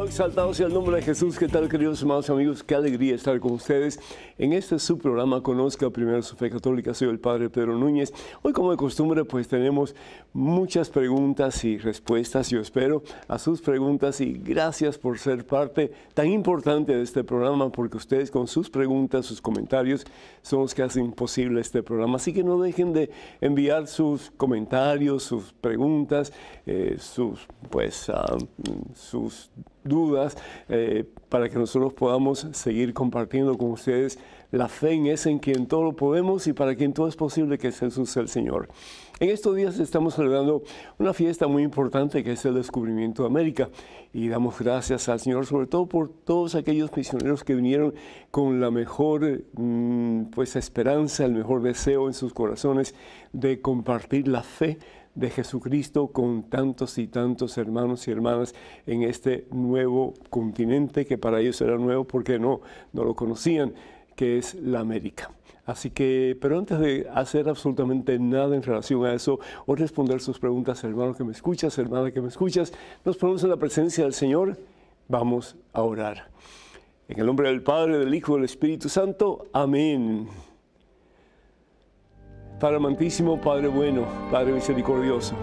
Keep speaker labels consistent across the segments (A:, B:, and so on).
A: Exaltado sea el nombre de Jesús. ¿Qué tal, queridos hermanos y amigos? Qué alegría estar con ustedes en este su programa Conozca Primero su Fe Católica. Soy el Padre Pedro Núñez. Hoy, como de costumbre, pues tenemos muchas preguntas y respuestas. Yo espero a sus preguntas y gracias por ser parte tan importante de este programa, porque ustedes con sus preguntas, sus comentarios, son los que hacen posible este programa. Así que no dejen de enviar sus comentarios, sus preguntas, sus dudas, para que nosotros podamos seguir compartiendo con ustedes la fe en ese en quien todo lo podemos y para quien todo es posible, que es Jesús el Señor. En estos días estamos celebrando una fiesta muy importante que es el descubrimiento de América, y damos gracias al Señor sobre todo por todos aquellos misioneros que vinieron con la mejor esperanza, el mejor deseo en sus corazones de compartir la fe de Jesucristo con tantos y tantos hermanos y hermanas en este nuevo continente, que para ellos era nuevo porque no lo conocían, que es la América. Así que, pero antes de hacer absolutamente nada en relación a eso o responder sus preguntas, hermano que me escuchas, hermana que me escuchas, nos ponemos en la presencia del Señor. Vamos a orar. En el nombre del Padre, del Hijo y del Espíritu Santo. Amén. Padre amantísimo, Padre bueno, Padre misericordioso,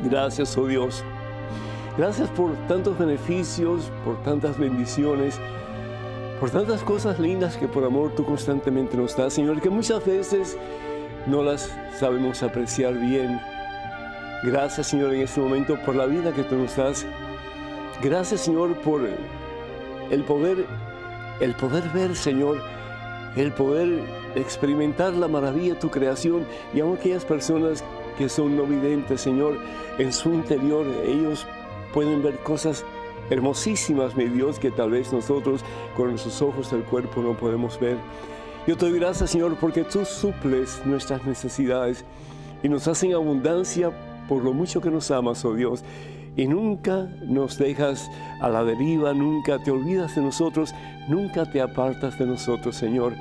A: gracias, oh Dios. Gracias por tantos beneficios, por tantas bendiciones, por tantas cosas lindas que por amor tú constantemente nos das, Señor, que muchas veces no las sabemos apreciar bien. Gracias, Señor, en este momento por la vida que tú nos das. Gracias, Señor, por el poder ver, Señor, el poder experimentar la maravilla de tu creación, y aun aquellas personas que son no videntes, Señor, en su interior ellos pueden ver cosas hermosísimas, mi Dios, que tal vez nosotros con nuestros ojos del cuerpo no podemos ver. Yo te doy gracias, Señor, porque tú suples nuestras necesidades y nos haces en abundancia por lo mucho que nos amas, oh Dios, y nunca nos dejas a la deriva, nunca te olvidas de nosotros, nunca te apartas de nosotros, Señor,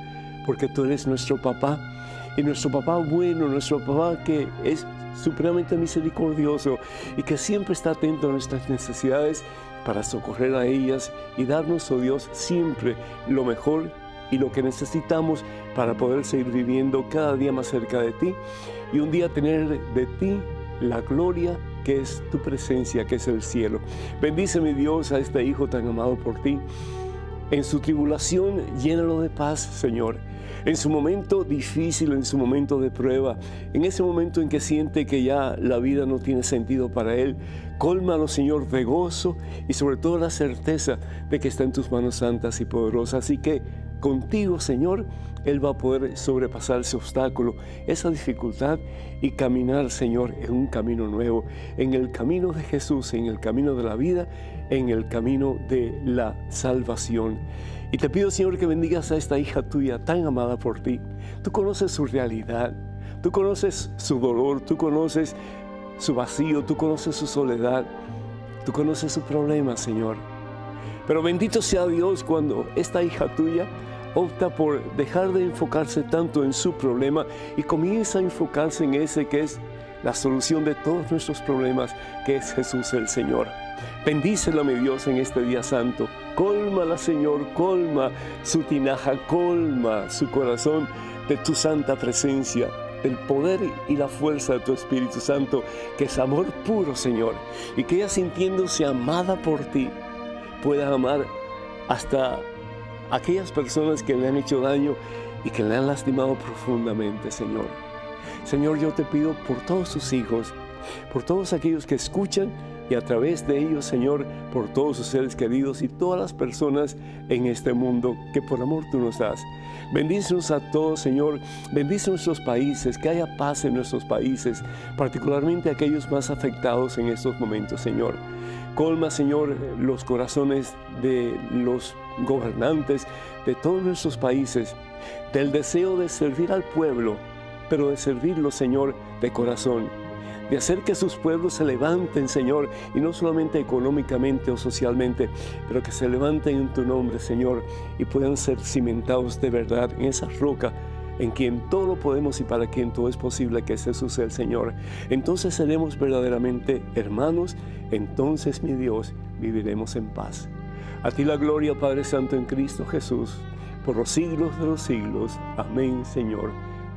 A: porque tú eres nuestro papá, y nuestro papá bueno, nuestro papá que es supremamente misericordioso y que siempre está atento a nuestras necesidades para socorrer a ellas y darnos, oh Dios, siempre lo mejor y lo que necesitamos para poder seguir viviendo cada día más cerca de ti y un día tener de ti la gloria que es tu presencia, que es el cielo. Bendice, mi Dios, a este hijo tan amado por ti. En su tribulación, llénalo de paz, Señor. En su momento difícil, en su momento de prueba, en ese momento en que siente que ya la vida no tiene sentido para él, cólmalo, Señor, de gozo y sobre todo la certeza de que está en tus manos santas y poderosas. Así que contigo, Señor, él va a poder sobrepasar ese obstáculo, esa dificultad y caminar, Señor, en un camino nuevo, en el camino de Jesús, en el camino de la vida, en el camino de la salvación. Y te pido, Señor, que bendigas a esta hija tuya tan amada por ti. Tú conoces su realidad, tú conoces su dolor, tú conoces su vacío, tú conoces su soledad, tú conoces su problema, Señor. Pero bendito sea Dios cuando esta hija tuya opta por dejar de enfocarse tanto en su problema y comienza a enfocarse en ese que es la solución de todos nuestros problemas, que es Jesús el Señor. Bendícela, mi Dios, en este día santo. Cólmala, Señor, colma su tinaja, colma su corazón de tu santa presencia, del poder y la fuerza de tu Espíritu Santo, que es amor puro, Señor, y que ella, sintiéndose amada por ti, pueda amar hasta aquellas personas que le han hecho daño y que le han lastimado profundamente, Señor. Señor, yo te pido por todos tus hijos, por todos aquellos que escuchan y a través de ellos, Señor, por todos sus seres queridos y todas las personas en este mundo que por amor tú nos das. Bendícenos a todos, Señor. Bendice nuestros países, que haya paz en nuestros países, particularmente aquellos más afectados en estos momentos, Señor. Colma, Señor, los corazones de los gobernantes de todos nuestros países, del deseo de servir al pueblo pero de servirlo, Señor, de corazón. De hacer que sus pueblos se levanten, Señor, y no solamente económicamente o socialmente, pero que se levanten en tu nombre, Señor, y puedan ser cimentados de verdad en esa roca en quien todo lo podemos y para quien todo es posible, que es Jesús el Señor. Entonces seremos verdaderamente hermanos, entonces, mi Dios, viviremos en paz. A ti la gloria, Padre Santo, en Cristo Jesús, por los siglos de los siglos. Amén, Señor.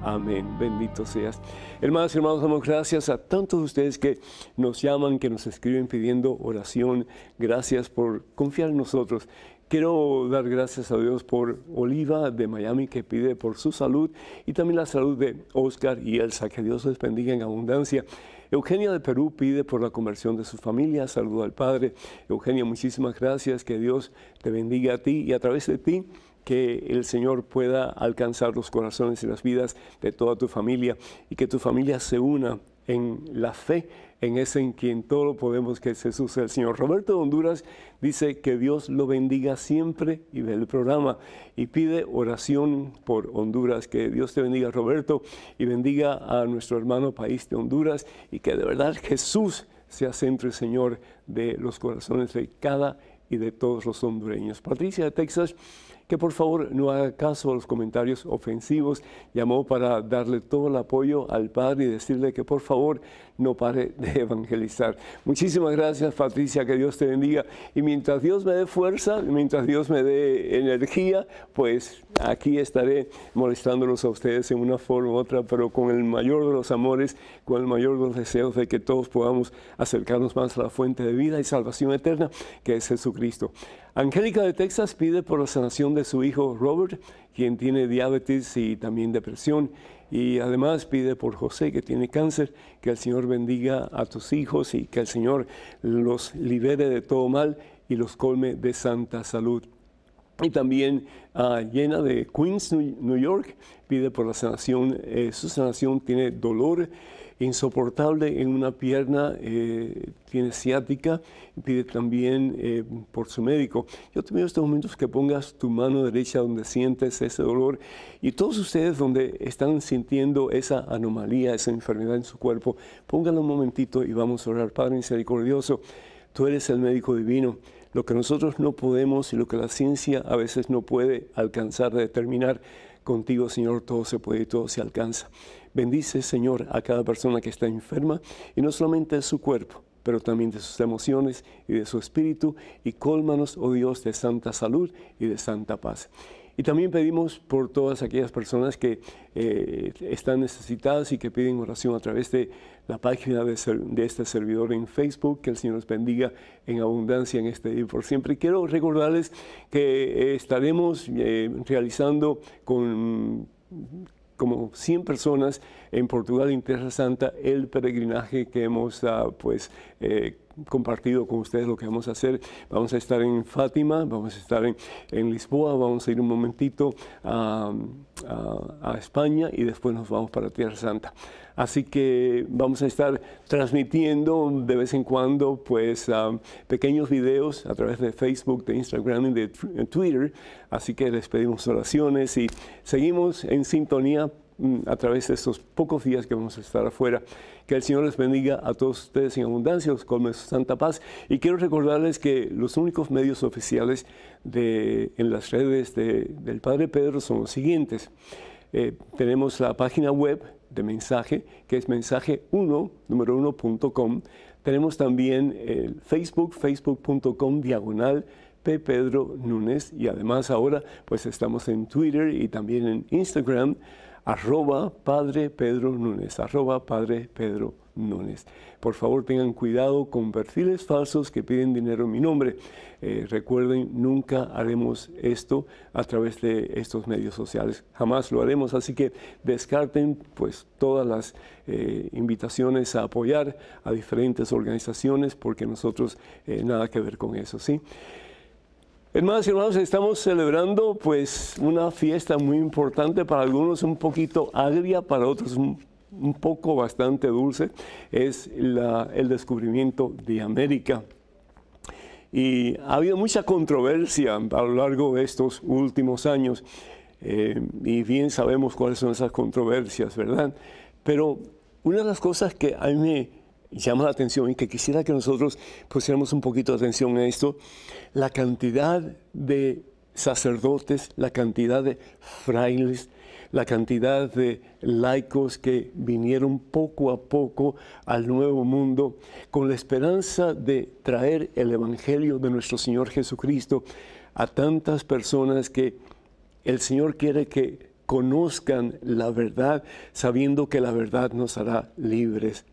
A: Amén. Bendito seas. Hermanos y hermanos, damos gracias a tantos de ustedes que nos llaman, que nos escriben pidiendo oración. Gracias por confiar en nosotros. Quiero dar gracias a Dios por Oliva de Miami, que pide por su salud, y también la salud de Oscar y Elsa. Que Dios les bendiga en abundancia. Eugenia de Perú pide por la conversión de su familia. Saludo al Padre. Eugenia, muchísimas gracias. Que Dios te bendiga a ti y a través de ti, que el Señor pueda alcanzar los corazones y las vidas de toda tu familia, y que tu familia se una en la fe en ese en quien todo lo podemos, que es Jesús el Señor. Roberto de Honduras dice que Dios lo bendiga siempre, y ve el programa y pide oración por Honduras. Que Dios te bendiga, Roberto, y bendiga a nuestro hermano país de Honduras, y que de verdad Jesús sea siempre, Señor, de los corazones de cada y de todos los hondureños. Patricia de Texas, que por favor no haga caso a los comentarios ofensivos. Llamó para darle todo el apoyo al Padre y decirle que por favor no pare de evangelizar. Muchísimas gracias, Patricia, que Dios te bendiga. Y mientras Dios me dé fuerza, mientras Dios me dé energía, pues aquí estaré molestándolos a ustedes en una forma u otra, pero con el mayor de los amores, con el mayor de los deseos de que todos podamos acercarnos más a la fuente de vida y salvación eterna, que es Jesucristo. Angélica de Texas pide por la sanación de su hijo Robert, quien tiene diabetes y también depresión, y además pide por José, que tiene cáncer. Que el Señor bendiga a tus hijos y que el Señor los libere de todo mal y los colme de santa salud. Y también Llena de Queens, New York, pide por la sanación. Su sanación tiene dolor insoportable en una pierna, tiene ciática, y pide también por su médico. Yo te pido en estos momentos que pongas tu mano derecha donde sientes ese dolor, y todos ustedes donde están sintiendo esa anomalía, esa enfermedad en su cuerpo, pónganlo un momentito y vamos a orar. Padre misericordioso, tú eres el médico divino. Lo que nosotros no podemos y lo que la ciencia a veces no puede alcanzar de determinar, contigo, Señor, todo se puede y todo se alcanza. Bendice, Señor, a cada persona que está enferma, y no solamente de su cuerpo, pero también de sus emociones y de su espíritu, y cólmanos, oh Dios, de santa salud y de santa paz. Y también pedimos por todas aquellas personas que están necesitadas y que piden oración a través de la página de este servidor en Facebook. Que el Señor los bendiga en abundancia en este día y por siempre. Y quiero recordarles que estaremos realizando con como 100 personas en Portugal, en Tierra Santa, el peregrinaje que hemos compartido con ustedes lo que vamos a hacer. Vamos a estar en Fátima, vamos a estar en Lisboa, vamos a ir un momentito a España, y después nos vamos para Tierra Santa. Así que vamos a estar transmitiendo de vez en cuando pues pequeños videos a través de Facebook, de Instagram y de Twitter. Así que les pedimos oraciones y seguimos en sintonía a través de estos pocos días que vamos a estar afuera. Que el Señor les bendiga a todos ustedes en abundancia, los colme su santa paz. Y quiero recordarles que los únicos medios oficiales en las redes del Padre Pedro son los siguientes. Tenemos la página web de mensaje, que es mensaje1.com. Tenemos también el Facebook, facebook.com/P. Pedro Núñez, y además ahora pues estamos en Twitter y también en Instagram, @Padre Pedro Núñez, @Padre Pedro Núñez. Por favor, tengan cuidado con perfiles falsos que piden dinero en mi nombre. Recuerden, nunca haremos esto a través de estos medios sociales. Jamás lo haremos, así que descarten pues todas las invitaciones a apoyar a diferentes organizaciones, porque nosotros nada que ver con eso, ¿sí? Hermanas y hermanos, estamos celebrando pues una fiesta muy importante, para algunos un poquito agria, para otros un poco bastante dulce. Es el descubrimiento de América. Y ha habido mucha controversia a lo largo de estos últimos años. y bien sabemos cuáles son esas controversias, ¿verdad? Pero una de las cosas que a mí me llama la atención y que quisiera que nosotros pusiéramos un poquito de atención a esto, la cantidad de sacerdotes, la cantidad de frailes, la cantidad de laicos que vinieron poco a poco al Nuevo Mundo con la esperanza de traer el Evangelio de nuestro Señor Jesucristo a tantas personas que el Señor quiere que conozcan la verdad, sabiendo que la verdad nos hará libres.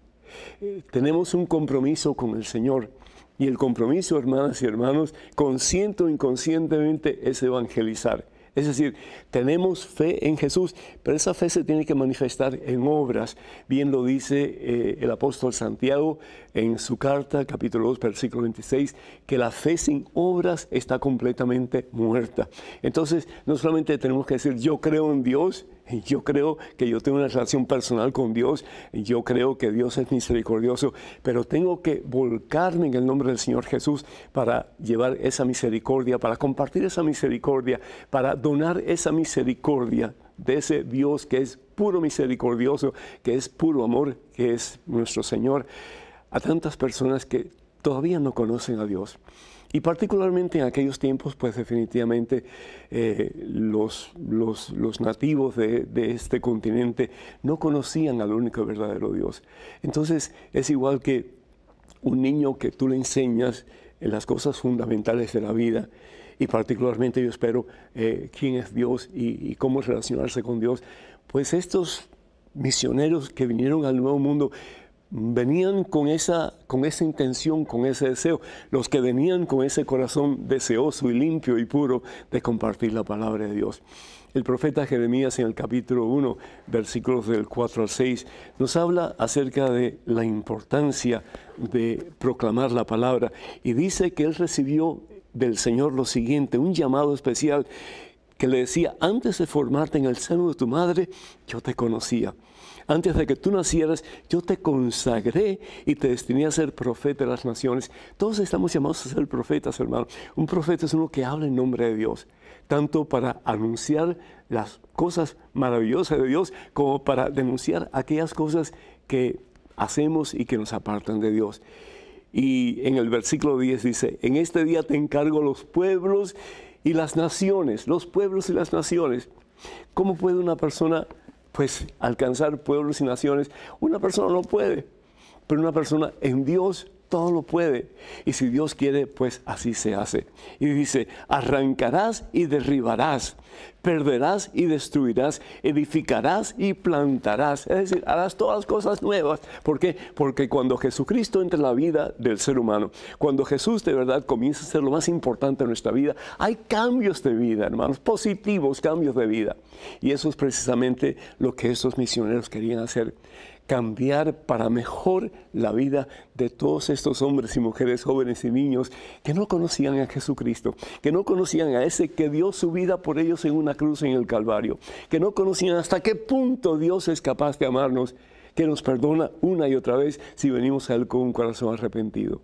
A: Tenemos un compromiso con el Señor. Y el compromiso, hermanas y hermanos, consciente o inconscientemente, es evangelizar. Es decir, tenemos fe en Jesús, pero esa fe se tiene que manifestar en obras. Bien lo dice el apóstol Santiago en su carta, capítulo 2, versículo 26, que la fe sin obras está completamente muerta. Entonces, no solamente tenemos que decir, yo creo en Dios, yo creo que yo tengo una relación personal con Dios, yo creo que Dios es misericordioso, pero tengo que volcarme en el nombre del Señor Jesús para llevar esa misericordia, para compartir esa misericordia, para donar esa misericordia de ese Dios que es puro misericordioso, que es puro amor, que es nuestro Señor, a tantas personas que todavía no conocen a Dios. Y particularmente en aquellos tiempos, pues definitivamente los nativos de este continente no conocían al único y verdadero Dios. Entonces es igual que un niño que tú le enseñas en las cosas fundamentales de la vida, y particularmente yo espero quién es Dios y cómo relacionarse con Dios. Pues estos misioneros que vinieron al Nuevo Mundo venían con esa intención, con ese deseo. Los que venían con ese corazón deseoso y limpio y puro de compartir la palabra de Dios. El profeta Jeremías en el capítulo 1, versículos del 4 al 6, nos habla acerca de la importancia de proclamar la palabra. Y dice que él recibió del Señor lo siguiente, un llamado especial que le decía, antes de formarte en el seno de tu madre, yo te conocía. Antes de que tú nacieras, yo te consagré y te destiné a ser profeta de las naciones. Todos estamos llamados a ser profetas, hermano. Un profeta es uno que habla en nombre de Dios, tanto para anunciar las cosas maravillosas de Dios, como para denunciar aquellas cosas que hacemos y que nos apartan de Dios. Y en el versículo 10 dice, en este día te encargo los pueblos y las naciones, los pueblos y las naciones. ¿Cómo puede una persona pues alcanzar pueblos y naciones? Una persona no puede, pero una persona en Dios todo lo puede. Y si Dios quiere, pues así se hace. Y dice, arrancarás y derribarás, perderás y destruirás, edificarás y plantarás. Es decir, harás todas las cosas nuevas. ¿Por qué? Porque cuando Jesucristo entra en la vida del ser humano, cuando Jesús de verdad comienza a ser lo más importante en nuestra vida, hay cambios de vida, hermanos, positivos cambios de vida. Y eso es precisamente lo que estos misioneros querían hacer. Cambiar para mejor la vida de todos estos hombres y mujeres, jóvenes y niños que no conocían a Jesucristo, que no conocían a ese que dio su vida por ellos en una cruz en el Calvario, que no conocían hasta qué punto Dios es capaz de amarnos, que nos perdona una y otra vez si venimos a Él con un corazón arrepentido.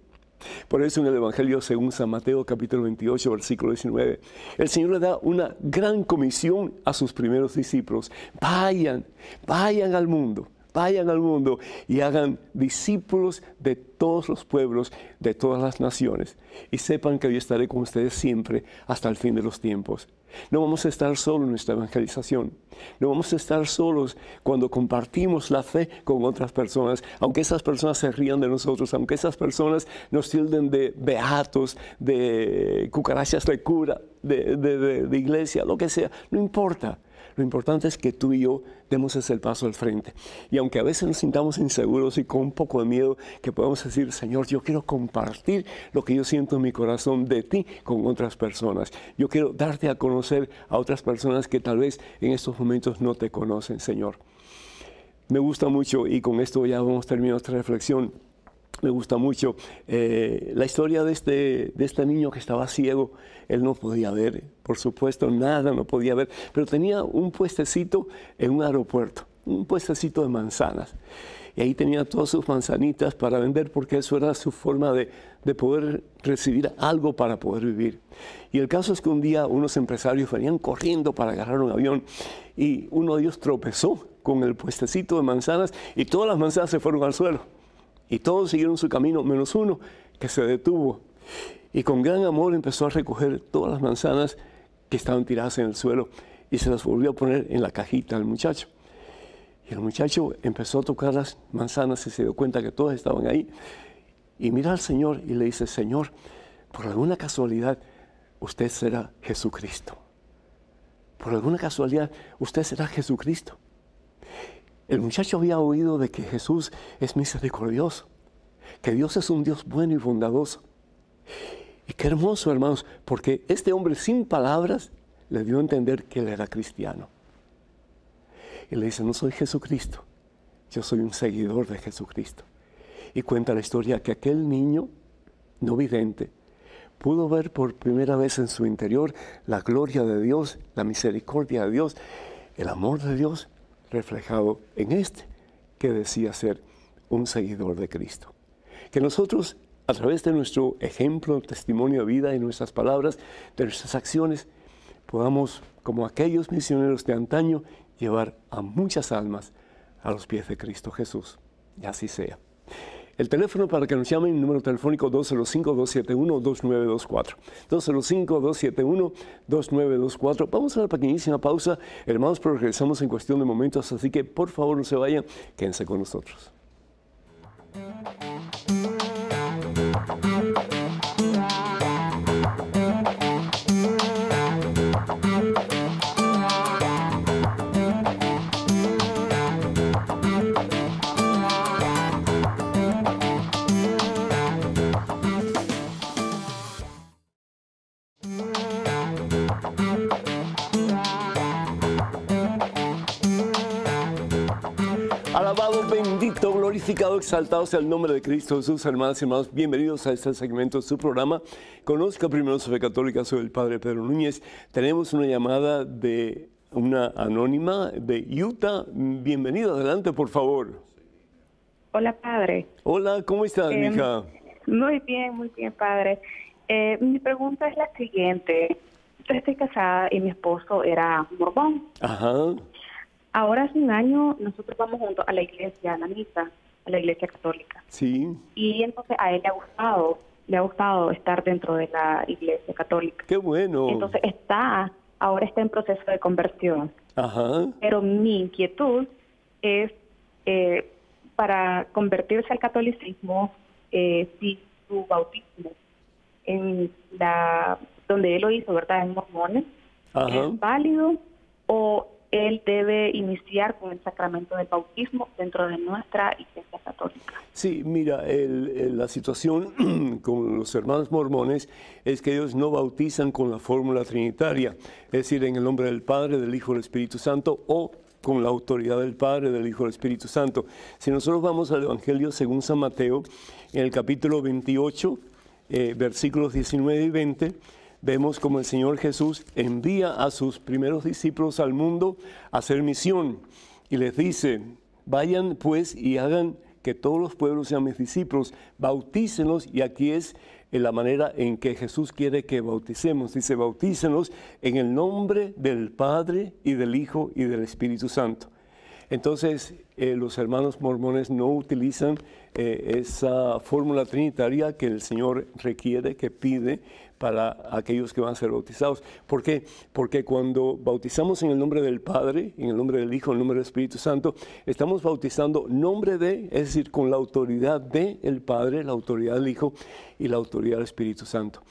A: Por eso en el Evangelio según San Mateo capítulo 28 versículo 19 el Señor le da una gran comisión a sus primeros discípulos. Vayan al mundo. Vayan al mundo y hagan discípulos de todos los pueblos, de todas las naciones. Y sepan que yo estaré con ustedes siempre hasta el fin de los tiempos. No vamos a estar solos en nuestra evangelización. No vamos a estar solos cuando compartimos la fe con otras personas. Aunque esas personas se rían de nosotros, aunque esas personas nos tilden de beatos, de cucarachas de cura, de iglesia, lo que sea, no importa. Lo importante es que tú y yo demos ese paso al frente. Y aunque a veces nos sintamos inseguros y con un poco de miedo, que podamos decir, Señor, yo quiero compartir lo que yo siento en mi corazón de ti con otras personas. Yo quiero darte a conocer a otras personas que tal vez en estos momentos no te conocen, Señor. Me gusta mucho, y con esto ya vamos a terminar nuestra reflexión, me gusta mucho la historia de este niño que estaba ciego. Él no podía ver, por supuesto, nada, no podía ver, pero tenía un puestecito en un aeropuerto, un puestecito de manzanas. y ahí tenía todas sus manzanitas para vender porque eso era su forma de poder recibir algo para poder vivir. Y el caso es que un día unos empresarios venían corriendo para agarrar un avión y uno de ellos tropezó con el puestecito de manzanas y todas las manzanas se fueron al suelo. Y todos siguieron su camino, menos uno que se detuvo. Y con gran amor empezó a recoger todas las manzanas que estaban tiradas en el suelo y se las volvió a poner en la cajita al muchacho. Y el muchacho empezó a tocar las manzanas y se dio cuenta que todas estaban ahí. Y mira al Señor y le dice, Señor, por alguna casualidad, usted será Jesucristo. Por alguna casualidad, usted será Jesucristo. El muchacho había oído de que Jesús es misericordioso, que Dios es un Dios bueno y bondadoso. Y qué hermoso, hermanos, porque este hombre sin palabras le dio a entender que él era cristiano. Y le dice, no soy Jesucristo, yo soy un seguidor de Jesucristo. Y cuenta la historia que aquel niño no vidente pudo ver por primera vez en su interior la gloria de Dios, la misericordia de Dios, el amor de Dios reflejado en este que decía ser un seguidor de Cristo. Que nosotros, a través de nuestro ejemplo, testimonio de vida y nuestras palabras, de nuestras acciones, podamos, como aquellos misioneros de antaño, llevar a muchas almas a los pies de Cristo Jesús. Y así sea. El teléfono para que nos llamen, número telefónico 205-271-2924. 205-271-2924. Vamos a una pequeñísima pausa, hermanos, pero regresamos en cuestión de momentos, así que por favor no se vayan, quédense con nosotros. Alabado, bendito, glorificado, exaltado sea el nombre de Cristo Jesús. Hermanas y hermanos, bienvenidos a este segmento de su programa. Conozca primero su fe católica, soy el Padre Pedro Núñez. Tenemos una llamada de una anónima de Utah. Bienvenida, adelante, por favor.
B: Hola, Padre.
A: Hola, ¿cómo estás, mija?
B: Muy bien, Padre. Mi pregunta es la siguiente. Yo estoy casada y mi esposo era mormón.
A: Ajá.
B: Ahora hace un año nosotros vamos juntos a la iglesia, a la misa, a la iglesia católica.
A: Sí.
B: Y entonces a él le ha gustado estar dentro de la iglesia católica.
A: Qué bueno.
B: Entonces ahora está en proceso de conversión.
A: Ajá.
B: Pero mi inquietud es para convertirse al catolicismo, si su bautismo en donde él lo hizo, ¿verdad?, en mormones,
A: Ajá.
B: ¿es válido o él debe iniciar con el sacramento del bautismo dentro de nuestra iglesia católica?
A: Sí, mira, la situación con los hermanos mormones es que ellos no bautizan con la fórmula trinitaria, es decir, en el nombre del Padre, del Hijo y del Espíritu Santo, o con la autoridad del Padre, del Hijo y del Espíritu Santo. Si nosotros vamos al Evangelio según San Mateo, en el capítulo 28, versículos 19 y 20, vemos como el Señor Jesús envía a sus primeros discípulos al mundo a hacer misión y les dice, vayan pues y hagan que todos los pueblos sean mis discípulos, bautícenlos, y aquí es la manera en que Jesús quiere que bauticemos. Dice, bautícenlos en el nombre del Padre y del Hijo y del Espíritu Santo. Entonces, los hermanos mormones no utilizan esa fórmula trinitaria que el Señor requiere, que pide para aquellos que van a ser bautizados. ¿Por qué? Porque cuando bautizamos en el nombre del Padre, en el nombre del Hijo, en el nombre del Espíritu Santo, estamos bautizando nombre de, es decir, con la autoridad del Padre, la autoridad del Hijo y la autoridad del Espíritu Santo.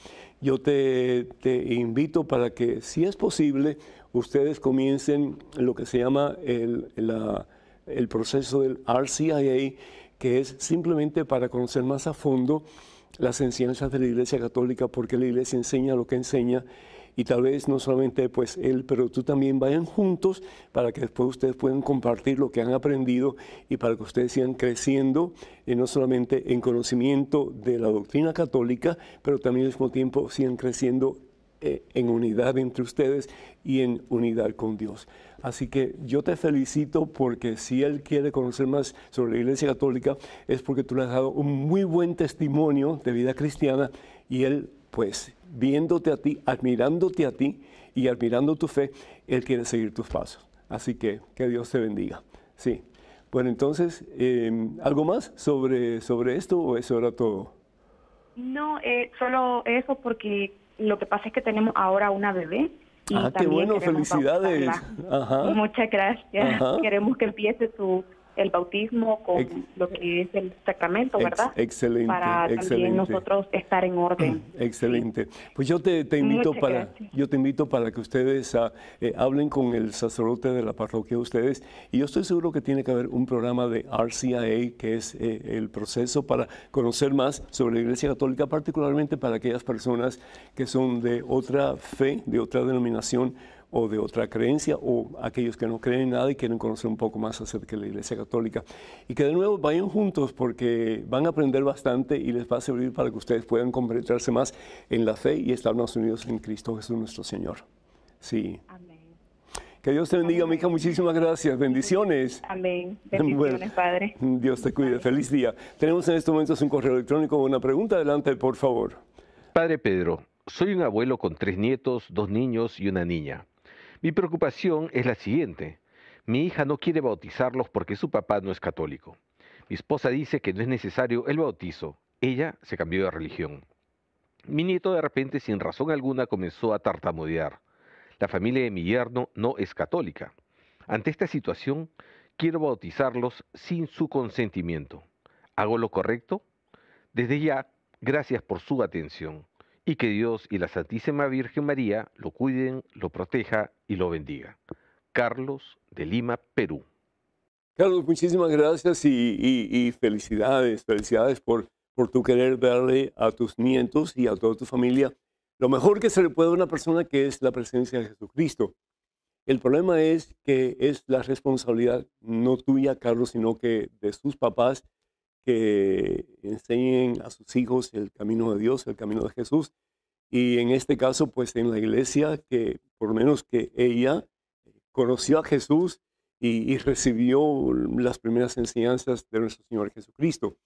A: Yo te invito para que, si es posible, ustedes comiencen lo que se llama el proceso del RCIA, que es simplemente para conocer más a fondo las enseñanzas de la Iglesia Católica, porque la Iglesia enseña lo que enseña, y tal vez no solamente pues él, pero tú también vayan juntos para que después ustedes puedan compartir lo que han aprendido y para que ustedes sigan creciendo, no solamente en conocimiento de la doctrina católica, pero también al mismo tiempo sigan creciendo en unidad entre ustedes y en unidad con Dios. Así que yo te felicito porque si Él quiere conocer más sobre la Iglesia Católica es porque tú le has dado un muy buen testimonio de vida cristiana y Él, pues, viéndote a ti, admirándote a ti y admirando tu fe, Él quiere seguir tus pasos. Así que Dios te bendiga. Sí. Bueno, entonces, ¿algo más sobre esto o eso era todo?
B: No, solo eso porque lo que pasa es que tenemos ahora una bebé y
A: Ah, qué
B: también
A: bueno,
B: queremos
A: felicidades.
B: bautizarla.
A: Ajá,
B: Muchas gracias.
A: ajá.
B: Queremos que empiece el bautismo con
A: Ex-
B: lo que es el sacramento, ¿verdad?
A: Excelente,
B: Para también
A: excelente.
B: nosotros estar en orden.
A: Excelente. Pues yo te invito
B: Muchas gracias.
A: yo te invito para que ustedes hablen con el sacerdote de la parroquia de ustedes. Y yo estoy seguro que tiene que haber un programa de RCIA, que es el proceso para conocer más sobre la Iglesia Católica, particularmente para aquellas personas que son de otra fe, de otra denominación o de otra creencia, o aquellos que no creen en nada y quieren conocer un poco más acerca de la Iglesia Católica. Y que de nuevo vayan juntos porque van a aprender bastante y les va a servir para que ustedes puedan compenetrarse más en la fe y estar más unidos en Cristo Jesús nuestro Señor. Sí.
B: Amén.
A: Que Dios te bendiga,
B: Amén.
A: mija. Muchísimas gracias. Bendiciones.
B: Amén. Bendiciones, Padre.
A: Dios te cuide. Feliz día. Tenemos en estos momentos un correo electrónico con una pregunta. Adelante, por favor.
C: Padre Pedro, soy un abuelo con 3 nietos, 2 niños y una niña. Mi preocupación es la siguiente. Mi hija no quiere bautizarlos porque su papá no es católico. Mi esposa dice que no es necesario el bautizo. Ella se cambió de religión. Mi nieto de repente, sin razón alguna, comenzó a tartamudear. La familia de mi yerno no es católica. Ante esta situación, quiero bautizarlos sin su consentimiento. ¿Hago lo correcto? Desde ya, gracias por su atención y que Dios y la Santísima Virgen María lo cuiden, lo proteja y lo bendiga. Carlos de Lima, Perú.
A: Carlos, muchísimas gracias y felicidades. Felicidades por tu querer darle a tus nietos y a toda tu familia lo mejor que se le puede a una persona, que es la presencia de Jesucristo. El problema es que es la responsabilidad no tuya, Carlos, sino que de sus papás, que enseñen a sus hijos el camino de Dios, el camino de Jesús. Y en este caso, pues en la iglesia, que por lo menos que ella conoció a Jesús y recibió las primeras enseñanzas de nuestro Señor Jesucristo.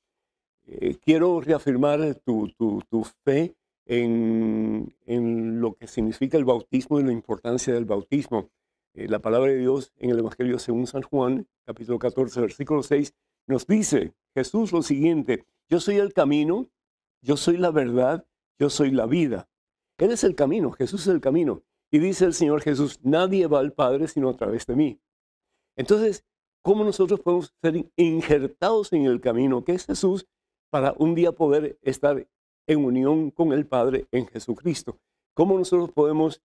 A: Quiero reafirmar tu fe en lo que significa el bautismo y la importancia del bautismo. La palabra de Dios en el Evangelio según San Juan, capítulo 14, versículo 6, nos dice Jesús lo siguiente: yo soy el camino, yo soy la verdad, yo soy la vida. Él es el camino, Jesús es el camino. Y dice el Señor Jesús: nadie va al Padre sino a través de mí. Entonces, ¿cómo nosotros podemos ser injertados en el camino que es Jesús para un día poder estar en unión con el Padre en Jesucristo? ¿Cómo nosotros podemos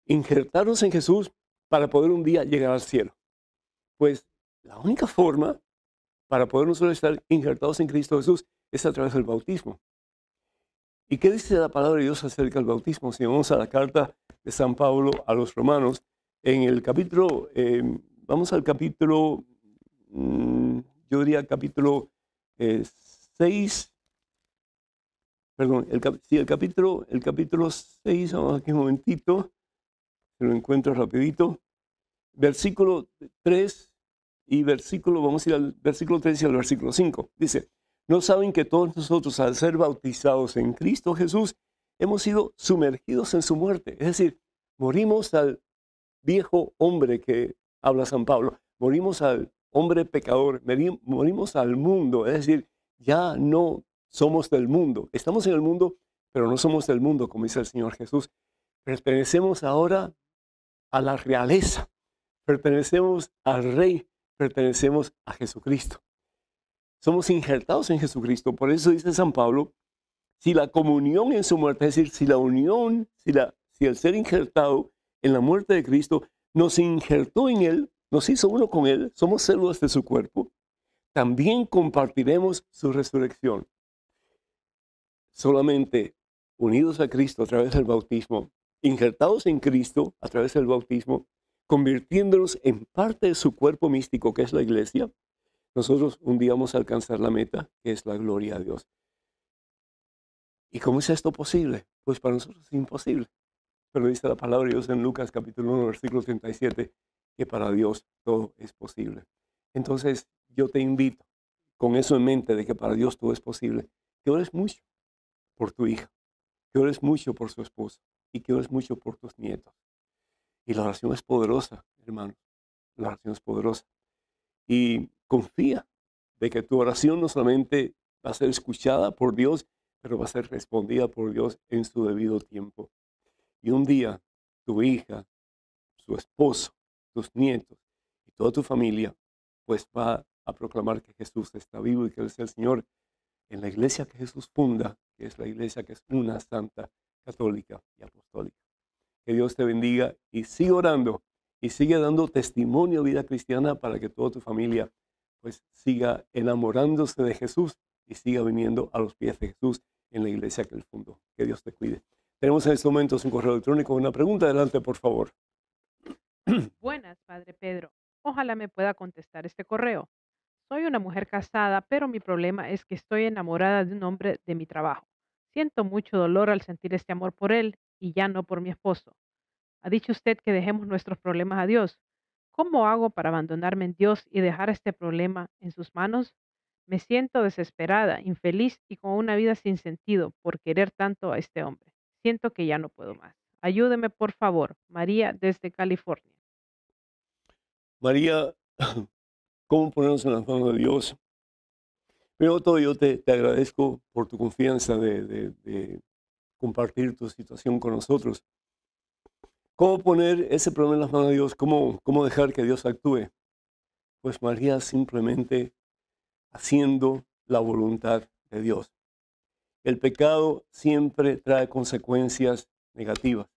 A: injertarnos en Jesús para poder un día llegar al cielo? Pues la única forma para poder nosotros estar injertados en Cristo Jesús es a través del bautismo. ¿Y qué dice la palabra de Dios acerca del bautismo? Si vamos a la carta de San Pablo a los romanos, en el capítulo, vamos al capítulo, yo diría capítulo 6, perdón, el capítulo 6, vamos aquí un momentito, se lo encuentro rapidito, versículo 3 y vamos a ir al versículo 3 y al versículo 5. Dice: ¿no saben que todos nosotros, al ser bautizados en Cristo Jesús, hemos sido sumergidos en su muerte? Es decir, morimos al viejo hombre que habla San Pablo, morimos al hombre pecador, morimos al mundo, es decir, ya no somos del mundo. Estamos en el mundo, pero no somos del mundo, como dice el Señor Jesús. Pertenecemos ahora a la realeza, pertenecemos al Rey, pertenecemos a Jesucristo. Somos injertados en Jesucristo. Por eso dice San Pablo: si la comunión en su muerte, es decir, si la unión, si el ser injertado en la muerte de Cristo nos injertó en Él, nos hizo uno con Él, somos células de su cuerpo, también compartiremos su resurrección. Solamente unidos a Cristo a través del bautismo, injertados en Cristo a través del bautismo, convirtiéndonos en parte de su cuerpo místico, que es la iglesia, nosotros un día vamos a alcanzar la meta, que es la gloria a Dios. ¿Y cómo es esto posible? Pues para nosotros es imposible. Pero dice la palabra de Dios en Lucas capítulo 1, versículo 37, que para Dios todo es posible. Entonces yo te invito, con eso en mente de que para Dios todo es posible, que ores mucho por tu hija, que ores mucho por su esposa y que ores mucho por tus nietos. Y la oración es poderosa, hermano. La oración es poderosa. Y confía de que tu oración no solamente va a ser escuchada por Dios, pero va a ser respondida por Dios en su debido tiempo. Y un día tu hija, su esposo, tus nietos y toda tu familia, pues va a proclamar que Jesús está vivo y que Él es el Señor en la iglesia que Jesús funda, que es la iglesia que es una santa, católica y apostólica. Que Dios te bendiga y sigue orando y sigue dando testimonio de vida cristiana para que toda tu familia pues siga enamorándose de Jesús y siga viniendo a los pies de Jesús en la iglesia que Él fundó. Que Dios te cuide. Tenemos en estos momentos un correo electrónico, una pregunta. Adelante, por favor.
D: Buenas, Padre Pedro. Ojalá me pueda contestar este correo. Soy una mujer casada, pero mi problema es que estoy enamorada de un hombre de mi trabajo. Siento mucho dolor al sentir este amor por él y ya no por mi esposo. Ha dicho usted que dejemos nuestros problemas a Dios. ¿Cómo hago para abandonarme en Dios y dejar este problema en sus manos? Me siento desesperada, infeliz y con una vida sin sentido por querer tanto a este hombre. Siento que ya no puedo más. Ayúdeme, por favor. María, desde California.
A: María, ¿cómo ponernos en las manos de Dios? Primero de todo, yo te agradezco por tu confianza de compartir tu situación con nosotros. ¿Cómo poner ese problema en las manos de Dios? ¿Cómo dejar que Dios actúe? Pues María simplemente haciendo la voluntad de Dios. El pecado siempre trae consecuencias negativas.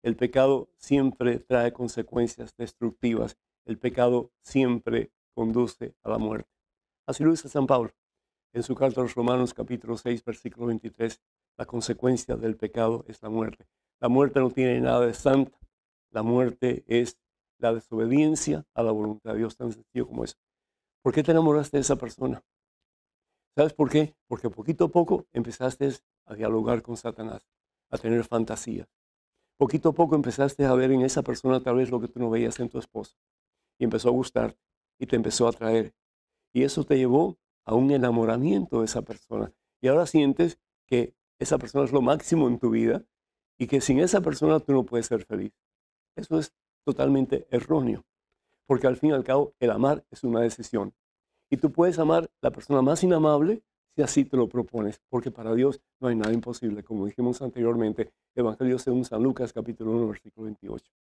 A: El pecado siempre trae consecuencias destructivas. El pecado siempre conduce a la muerte. Así lo dice San Pablo en su carta a los Romanos capítulo 6, versículo 23. La consecuencia del pecado es la muerte. La muerte no tiene nada de santa. La muerte es la desobediencia a la voluntad de Dios, tan sencillo como eso. ¿Por qué te enamoraste de esa persona? ¿Sabes por qué? Porque poquito a poco empezaste a dialogar con Satanás, a tener fantasías. Poquito a poco empezaste a ver en esa persona tal vez lo que tú no veías en tu esposo. Y empezó a gustarte y te empezó a atraer. Y eso te llevó a un enamoramiento de esa persona. Y ahora sientes que esa persona es lo máximo en tu vida y que sin esa persona tú no puedes ser feliz. Eso es totalmente erróneo. Porque al fin y al cabo el amar es una decisión. Y tú puedes amar la persona más inamable si así te lo propones, porque para Dios no hay nada imposible, como dijimos anteriormente, Evangelio según San Lucas, capítulo 1, versículo 28.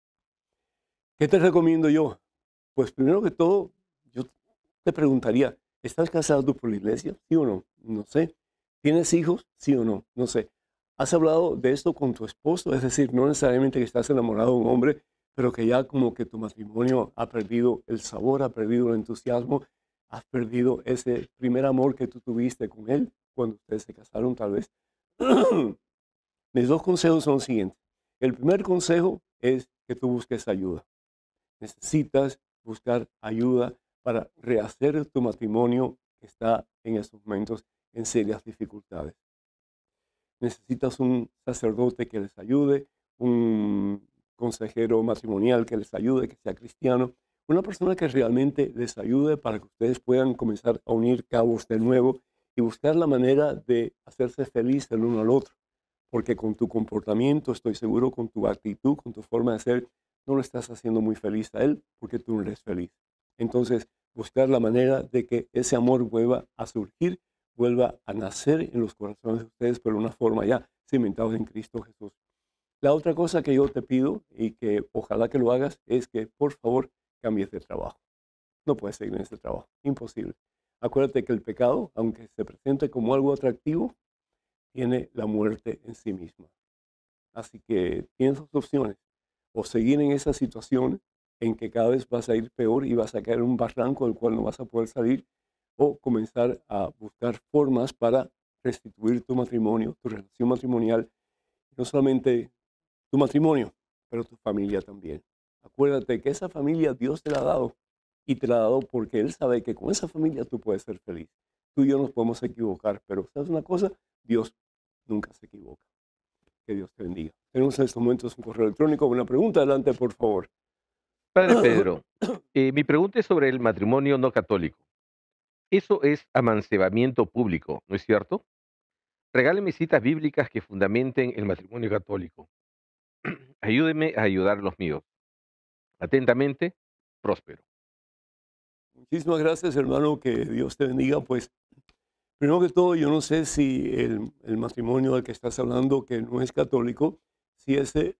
A: ¿Qué te recomiendo yo? Pues primero que todo, yo te preguntaría, ¿estás casado tú por la iglesia? ¿Sí o no? No sé. ¿Tienes hijos? ¿Sí o no? No sé. ¿Has hablado de esto con tu esposo? Es decir, no necesariamente que estás enamorado de un hombre, pero que ya como que tu matrimonio ha perdido el sabor, ha perdido el entusiasmo, has perdido ese primer amor que tú tuviste con él cuando ustedes se casaron, tal vez. Mis dos consejos son los siguientes. El primer consejo es que tú busques ayuda. Necesitas buscar ayuda para rehacer tu matrimonio que está en estos momentos en serias dificultades. Necesitas un sacerdote que les ayude, un consejero matrimonial que les ayude, que sea cristiano, una persona que realmente les ayude para que ustedes puedan comenzar a unir cabos de nuevo y buscar la manera de hacerse feliz el uno al otro. Porque con tu comportamiento, estoy seguro, con tu actitud, con tu forma de ser, no lo estás haciendo muy feliz a él porque tú no eres feliz. Entonces, buscar la manera de que ese amor vuelva a surgir, vuelva a nacer en los corazones de ustedes, pero de una forma ya cimentada en Cristo Jesús. La otra cosa que yo te pido y que ojalá que lo hagas es que por favor cambies de trabajo. No puedes seguir en ese trabajo, imposible. Acuérdate que el pecado, aunque se presente como algo atractivo, tiene la muerte en sí misma. Así que tienes dos opciones, o seguir en esa situación en que cada vez vas a ir peor y vas a caer en un barranco del cual no vas a poder salir, o comenzar a buscar formas para restituir tu matrimonio, tu relación matrimonial, no solamente tu matrimonio, pero tu familia también. Acuérdate que esa familia Dios te la ha dado y te la ha dado porque Él sabe que con esa familia tú puedes ser feliz. Tú y yo nos podemos equivocar, pero ¿sabes una cosa? Dios nunca se equivoca. Que Dios te bendiga. Tenemos en estos momentos un correo electrónico. Una pregunta, adelante, por favor.
C: Padre Pedro, mi pregunta es sobre el matrimonio no católico. Eso es amancebamiento público, ¿no es cierto? Regáleme citas bíblicas que fundamenten el matrimonio católico. Ayúdeme a ayudar a los míos. Atentamente, Próspero.
A: Muchísimas gracias, hermano, que Dios te bendiga. Pues, primero que todo, yo no sé si el matrimonio del que estás hablando, que no es católico, si ese,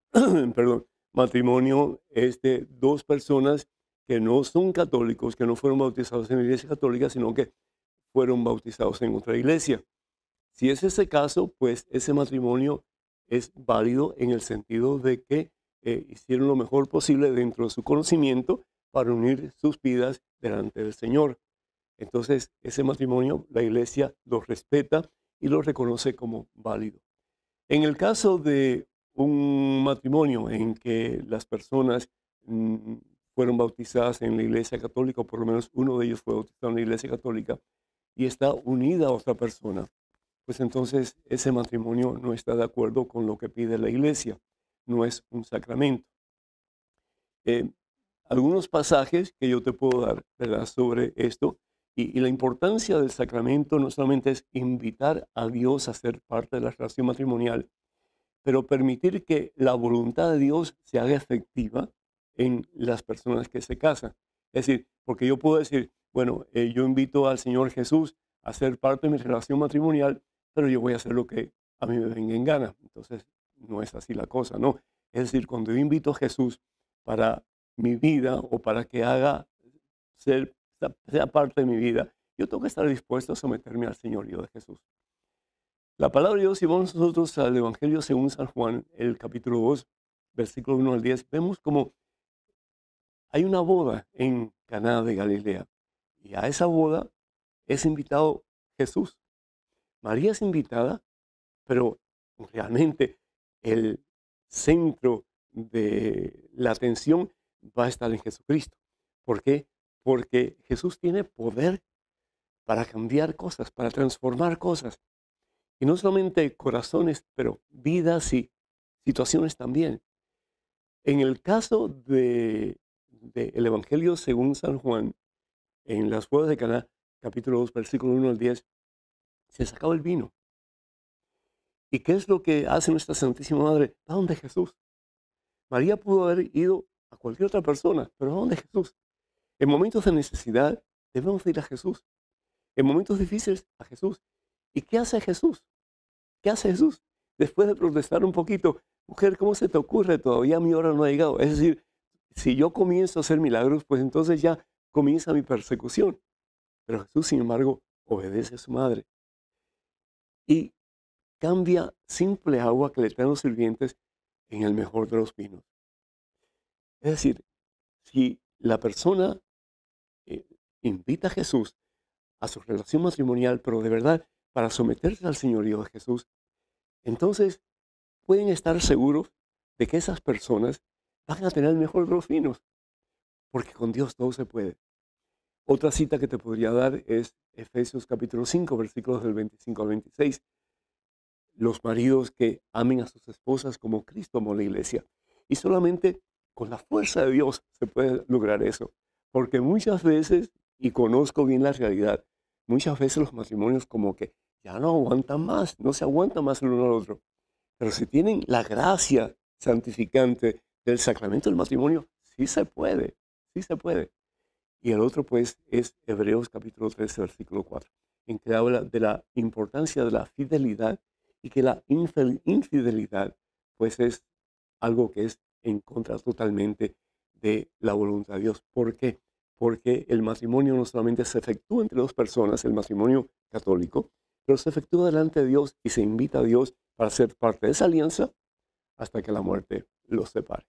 A: perdón, matrimonio es de dos personas que no son católicos, que no fueron bautizados en la iglesia católica, sino que fueron bautizados en otra iglesia. Si es ese caso, pues ese matrimonio es válido en el sentido de que hicieron lo mejor posible dentro de su conocimiento para unir sus vidas delante del Señor. Entonces, ese matrimonio, la iglesia lo respeta y lo reconoce como válido. En el caso de un matrimonio en que las personas fueron bautizadas en la iglesia católica, o por lo menos uno de ellos fue bautizado en la iglesia católica, y está unida a otra persona, pues entonces ese matrimonio no está de acuerdo con lo que pide la iglesia, no es un sacramento. Eh, Algunos pasajes que yo te puedo dar, ¿verdad?, sobre esto, y la importancia del sacramento no solamente es invitar a Dios a ser parte de la relación matrimonial, pero permitir que la voluntad de Dios se haga efectiva en las personas que se casan. Es decir, porque yo puedo decir, bueno, yo invito al Señor Jesús a ser parte de mi relación matrimonial, pero yo voy a hacer lo que a mí me venga en gana. Entonces, no es así la cosa, ¿no? Es decir, cuando yo invito a Jesús para mi vida o para que sea parte de mi vida, yo tengo que estar dispuesto a someterme al señorío de Jesús. La palabra de Dios, si vamos nosotros al Evangelio según San Juan, el capítulo 2, versículo 1 al 10, vemos como hay una boda en Caná de Galilea y a esa boda es invitado Jesús. María es invitada, pero realmente el centro de la atención va a estar en Jesucristo. ¿Por qué? Porque Jesús tiene poder para cambiar cosas, para transformar cosas. Y no solamente corazones, pero vidas y situaciones también. En el caso del Evangelio según San Juan, en las bodas de Caná, capítulo 2, versículo 1 al 10, se sacaba el vino. ¿Y qué es lo que hace nuestra Santísima Madre? ¿A dónde Jesús? María pudo haber ido a cualquier otra persona, pero ¿a dónde Jesús? En momentos de necesidad debemos ir a Jesús. En momentos difíciles a Jesús. ¿Y qué hace Jesús? ¿Qué hace Jesús? Después de protestar un poquito, mujer, ¿cómo se te ocurre? Todavía mi hora no ha llegado. Es decir, si yo comienzo a hacer milagros, pues entonces ya comienza mi persecución. Pero Jesús, sin embargo, obedece a su madre. Y cambia simple agua que le traen los sirvientes en el mejor de los vinos. Es decir, si la persona invita a Jesús a su relación matrimonial, pero de verdad para someterse al señorío de Jesús, entonces pueden estar seguros de que esas personas van a tener el mejor de los vinos, porque con Dios todo se puede. Otra cita que te podría dar es Efesios capítulo 5, versículos del 25 al 26. Los maridos que amen a sus esposas como Cristo amó a la iglesia. Y solamente con la fuerza de Dios se puede lograr eso. Porque muchas veces, y conozco bien la realidad, muchas veces los matrimonios como que ya no aguantan más, no se aguantan más el uno al otro. Pero si tienen la gracia santificante del sacramento del matrimonio, sí se puede, sí se puede. Y el otro pues es Hebreos capítulo 13, versículo 4, en que habla de la importancia de la fidelidad y que la infidelidad pues es algo que es en contra totalmente de la voluntad de Dios. ¿Por qué? Porque el matrimonio no solamente se efectúa entre dos personas, el matrimonio católico, pero se efectúa delante de Dios y se invita a Dios para ser parte de esa alianza hasta que la muerte los separe.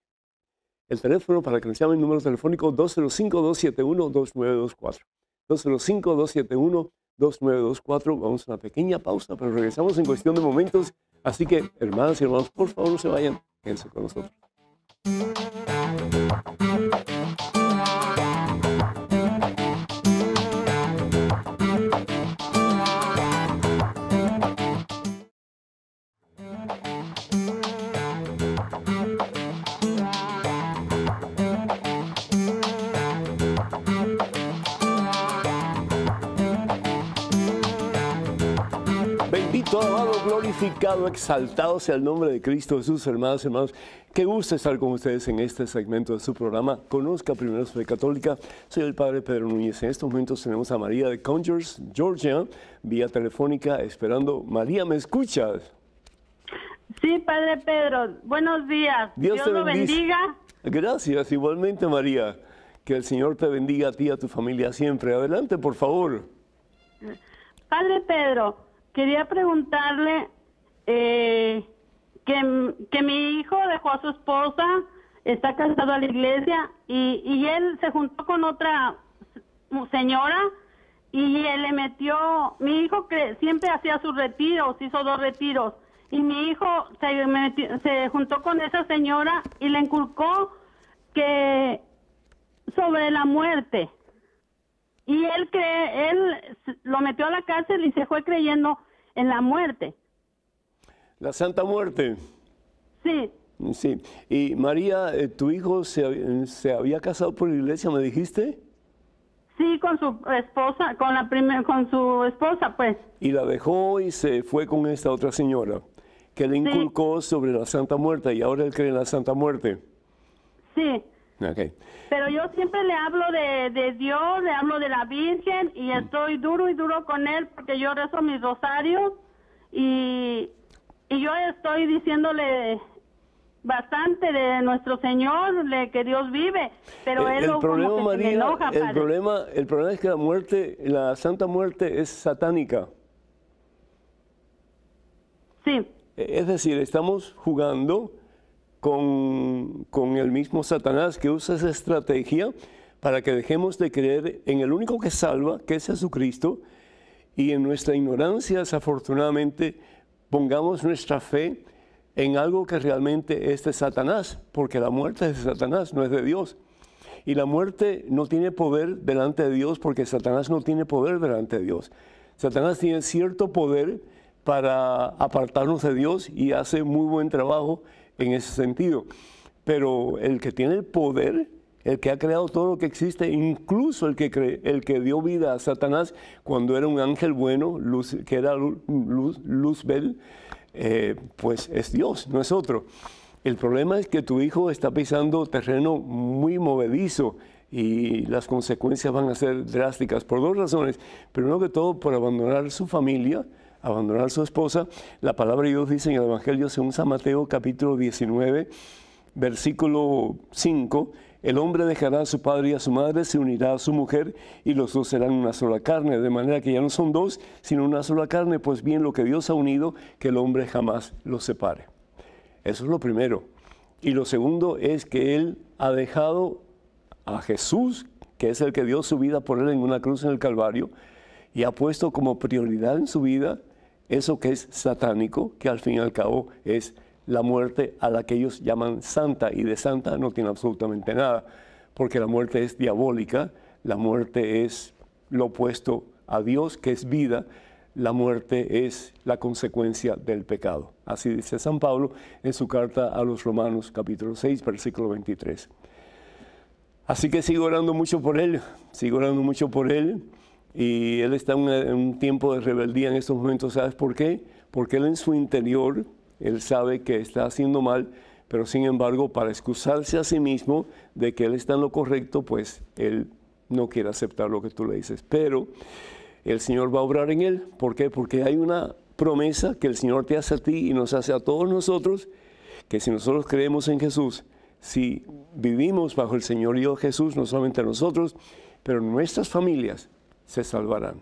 A: El teléfono para que nos llamen, número telefónico 205-271-2924. 205-271-2924. Vamos a una pequeña pausa, pero regresamos en cuestión de momentos. Así que, hermanas y hermanos, por favor no se vayan, quédense con nosotros. Bendito, alabado, glorificado, exaltado sea el nombre de Cristo Jesús, hermanas y hermanos. Qué gusto estar con ustedes en este segmento de su programa. Conozca primero su fe católica. Soy el Padre Pedro Núñez. En estos momentos tenemos a María de Conyers, Georgia, vía telefónica, esperando. María, ¿me escuchas?
E: Sí, Padre Pedro. Buenos días.
A: Dios te
E: lo bendiga.
A: Gracias, igualmente, María. Que el Señor te bendiga a ti y a tu familia siempre. Adelante, por favor.
E: Padre Pedro, quería preguntarle que mi hijo dejó a su esposa, está casado a la iglesia y él se juntó con otra señora y él le metió, mi hijo que siempre hacía sus retiros, hizo 2 retiros y mi hijo se juntó con esa señora y le inculcó que sobre la muerte. Y él lo metió a la cárcel y se fue creyendo en la muerte.
A: La Santa Muerte.
E: Sí.
A: Sí. Y María, ¿tu hijo se había casado por la iglesia, me dijiste?
E: Sí, con su esposa, con su esposa, pues.
A: Y la dejó y se fue con esta otra señora, que le inculcó sobre la Santa Muerte, y ahora él cree en la Santa Muerte.
E: Sí.
A: Okay.
E: Pero yo siempre le hablo de Dios, le hablo de la Virgen y estoy duro y duro con él porque yo rezo mis rosarios y yo estoy diciéndole bastante de nuestro Señor, que Dios vive, pero él
A: el problema,
E: como que
A: María,
E: se le enoja,
A: el problema es que la muerte, la Santa Muerte es satánica.
E: Sí.
A: Es decir, estamos jugando con el mismo Satanás que usa esa estrategia para que dejemos de creer en el único que salva, que es Jesucristo, y en nuestra ignorancia, desafortunadamente, pongamos nuestra fe en algo que realmente es de Satanás, porque la muerte es de Satanás, no es de Dios. Y la muerte no tiene poder delante de Dios porque Satanás no tiene poder delante de Dios. Satanás tiene cierto poder para apartarnos de Dios y hace muy buen trabajo en ese sentido. Pero el que tiene el poder, el que ha creado todo lo que existe, incluso el que dio vida a Satanás cuando era un ángel bueno, que era Luzbel, pues es Dios, no es otro. El problema es que tu hijo está pisando terreno muy movedizo y las consecuencias van a ser drásticas por 2 razones. Primero que todo, por abandonar su familia, abandonar a su esposa. La palabra de Dios dice en el Evangelio según San Mateo capítulo 19, versículo 5, el hombre dejará a su padre y a su madre, se unirá a su mujer y los 2 serán una sola carne, de manera que ya no son 2, sino una sola carne, pues bien lo que Dios ha unido, que el hombre jamás los separe. Eso es lo primero. Y lo segundo es que él ha dejado a Jesús, que es el que dio su vida por él en una cruz en el Calvario, y ha puesto como prioridad en su vida eso que es satánico, que al fin y al cabo es la muerte a la que ellos llaman santa, y de santa no tiene absolutamente nada, porque la muerte es diabólica, la muerte es lo opuesto a Dios, que es vida, la muerte es la consecuencia del pecado. Así dice San Pablo en su carta a los Romanos, capítulo 6, versículo 23. Así que sigo orando mucho por él, y él está en un tiempo de rebeldía en estos momentos. ¿Sabes por qué? Porque él en su interior, él sabe que está haciendo mal, pero sin embargo, para excusarse a sí mismo de que él está en lo correcto, pues él no quiere aceptar lo que tú le dices. Pero el Señor va a obrar en él. ¿Por qué? Porque hay una promesa que el Señor te hace a ti y nos hace a todos nosotros, que si nosotros creemos en Jesús, si vivimos bajo el señorío de Jesús, no solamente nosotros, pero nuestras familias se salvarán.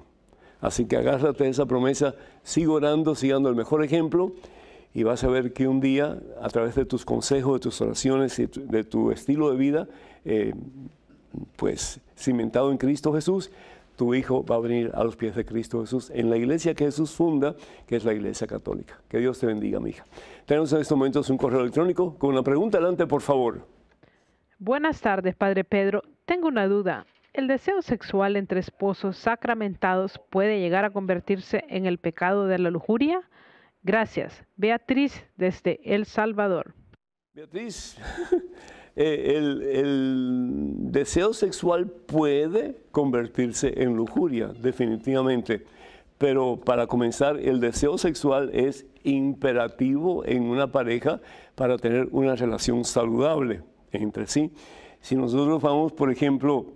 A: Así que agárrate de esa promesa, sigue orando, sigue dando el mejor ejemplo, y vas a ver que un día, a través de tus consejos, de tus oraciones y de tu estilo de vida, pues cimentado en Cristo Jesús, tu hijo va a venir a los pies de Cristo Jesús en la iglesia que Jesús funda, que es la Iglesia Católica. Que Dios te bendiga, mi hija. Tenemos en estos momentos un correo electrónico con una pregunta. Adelante, por favor.
D: Buenas tardes, Padre Pedro. Tengo una duda. ¿El deseo sexual entre esposos sacramentados puede llegar a convertirse en el pecado de la lujuria? Gracias. Beatriz, desde El Salvador.
A: Beatriz, el deseo sexual puede convertirse en lujuria, definitivamente, pero para comenzar, el deseo sexual es imperativo en una pareja para tener una relación saludable entre sí. Si nosotros vamos, por ejemplo,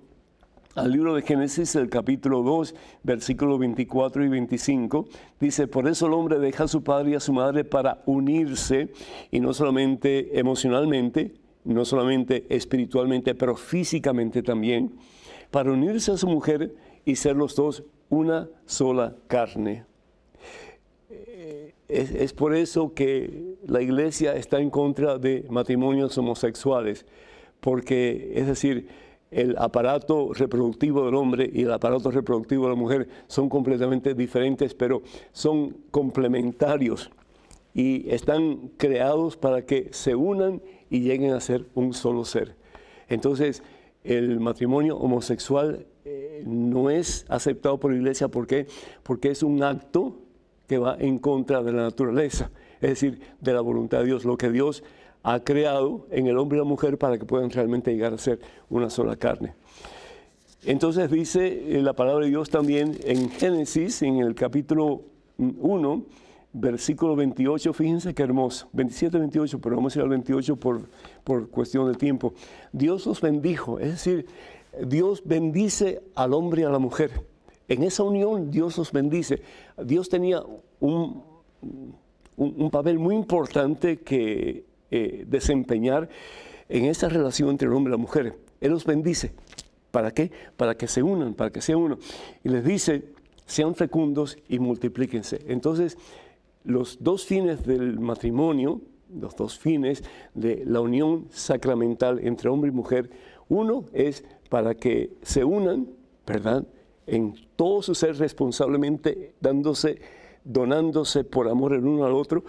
A: al libro de Génesis, el capítulo 2, versículos 24 y 25, dice, por eso el hombre deja a su padre y a su madre para unirse, y no solamente emocionalmente, no solamente espiritualmente, pero físicamente también, para unirse a su mujer y ser los dos una sola carne. Es por eso que la iglesia está en contra de matrimonios homosexuales, porque, es decir, el aparato reproductivo del hombre y el aparato reproductivo de la mujer son completamente diferentes, pero son complementarios y están creados para que se unan y lleguen a ser un solo ser. Entonces, el matrimonio homosexual no es aceptado por la iglesia. ¿Por qué? Porque es un acto que va en contra de la naturaleza, es decir, de la voluntad de Dios, lo que Dios ha creado en el hombre y la mujer para que puedan realmente llegar a ser una sola carne. Entonces dice la palabra de Dios también en Génesis, en el capítulo 1, versículo 28, fíjense qué hermoso, 27, 28, pero vamos a ir al 28 por cuestión de tiempo. Dios los bendijo, es decir, Dios bendice al hombre y a la mujer. En esa unión Dios los bendice. Dios tenía un papel muy importante que desempeñar en esa relación entre el hombre y la mujer. Él los bendice. ¿Para qué? Para que se unan, para que sea uno. Y les dice, sean fecundos y multiplíquense. Entonces, los dos fines del matrimonio, los dos fines de la unión sacramental entre hombre y mujer, uno es para que se unan, ¿verdad?, en todo su ser responsablemente, donándose por amor el uno al otro,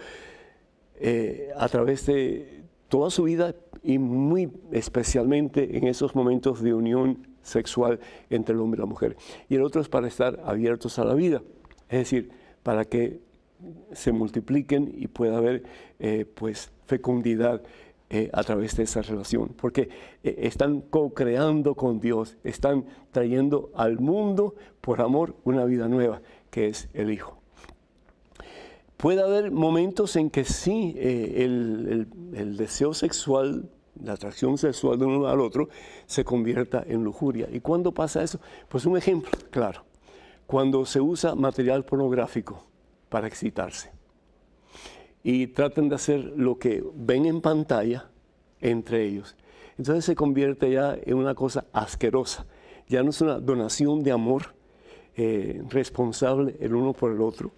A: a través de toda su vida y muy especialmente en esos momentos de unión sexual entre el hombre y la mujer. Y el otro es para estar abiertos a la vida, es decir, para que se multipliquen y pueda haber pues fecundidad a través de esa relación, porque están co-creando con Dios, están trayendo al mundo por amor una vida nueva, que es el Hijo. Puede haber momentos en que sí, el deseo sexual, la atracción sexual de uno al otro, se convierta en lujuria. ¿Y cuándo pasa eso? Pues un ejemplo, claro, cuando se usa material pornográfico para excitarse y tratan de hacer lo que ven en pantalla entre ellos. Entonces se convierte ya en una cosa asquerosa. Ya no es una donación de amor responsable el uno por el otro.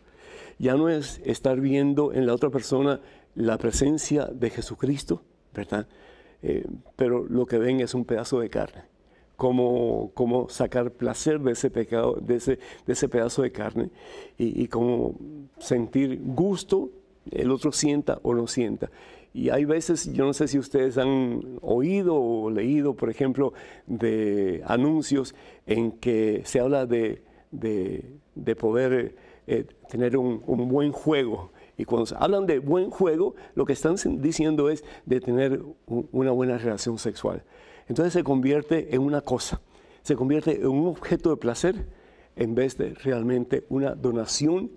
A: Ya no es estar viendo en la otra persona la presencia de Jesucristo, ¿verdad? Pero lo que ven es un pedazo de carne. Cómo sacar placer de ese pecado, de ese pedazo de carne, y cómo sentir gusto, el otro sienta o no sienta. Y hay veces, yo no sé si ustedes han oído o leído, por ejemplo, de anuncios en que se habla de poder tener un buen juego. Y cuando hablan de buen juego, lo que están diciendo es de tener una buena relación sexual. Entonces se convierte en una cosa, se convierte en un objeto de placer en vez de realmente una donación